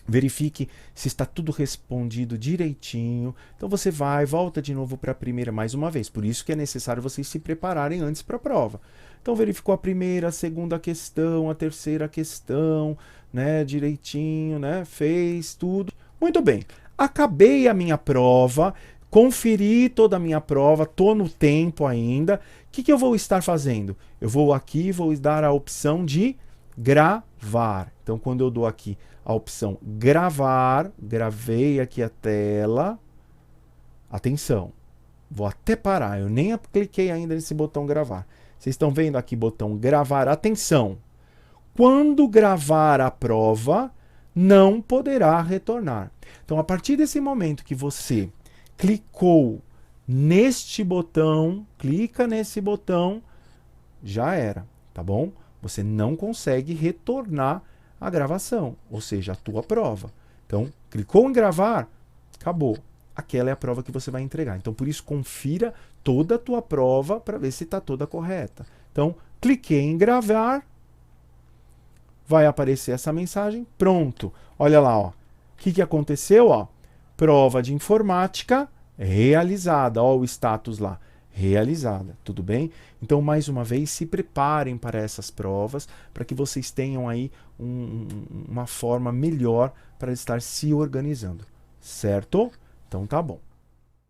Verifique se está tudo respondido direitinho. Então você vai, volta de novo para a primeira mais uma vez. Por isso que é necessário vocês se prepararem antes para a prova. Então verificou a primeira, a segunda questão, a terceira questão, né, direitinho, né? Fez tudo. Muito bem. Acabei a minha prova, conferi toda a minha prova, tô no tempo ainda. O que eu vou estar fazendo? Eu vou aqui, vou dar a opção de gravar. Então, quando eu dou aqui a opção gravar, gravei aqui a tela. Atenção, vou até parar, eu nem cliquei ainda nesse botão gravar. Vocês estão vendo aqui botão gravar, atenção. Quando gravar a prova, não poderá retornar. Então, a partir desse momento que você clicou neste botão, clica nesse botão, já era, tá bom? Você não consegue retornar a gravação, ou seja, a tua prova. Então, clicou em gravar, acabou. Aquela é a prova que você vai entregar. Então, por isso, confira toda a tua prova para ver se está toda correta. Então, cliquei em gravar, vai aparecer essa mensagem, pronto. Olha lá, ó. O que aconteceu? Ó? Prova de informática realizada. Ó, o status lá. Realizada, tudo bem? Então, mais uma vez, se preparem para essas provas, para que vocês tenham aí uma forma melhor para estar se organizando, certo? Então, tá bom.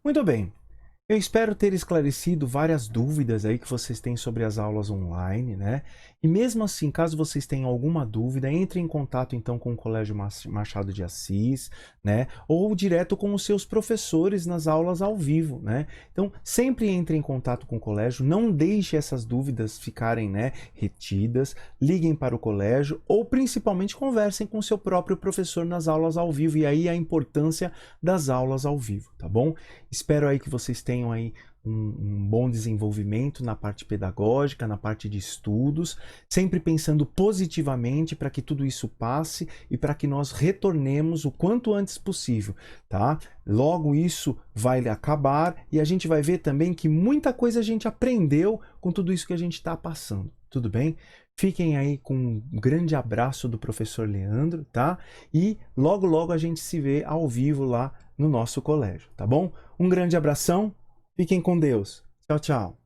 Muito bem. Eu espero ter esclarecido várias dúvidas aí que vocês têm sobre as aulas online, né? E mesmo assim, caso vocês tenham alguma dúvida, entre em contato então com o Colégio Machado de Assis, né? Ou direto com os seus professores nas aulas ao vivo, né? Então, sempre entre em contato com o colégio, não deixe essas dúvidas ficarem, né, retidas, liguem para o colégio ou principalmente conversem com o seu próprio professor nas aulas ao vivo, e aí a importância das aulas ao vivo, tá bom? Espero aí que vocês tenham aí um bom desenvolvimento na parte pedagógica, na parte de estudos, sempre pensando positivamente para que tudo isso passe e para que nós retornemos o quanto antes possível, tá? Logo isso vai acabar e a gente vai ver também que muita coisa a gente aprendeu com tudo isso que a gente está passando, tudo bem? Fiquem aí com um grande abraço do professor Leandro, tá? E logo logo a gente se vê ao vivo lá no nosso colégio, tá bom? Um grande abração, fiquem com Deus. Tchau, tchau.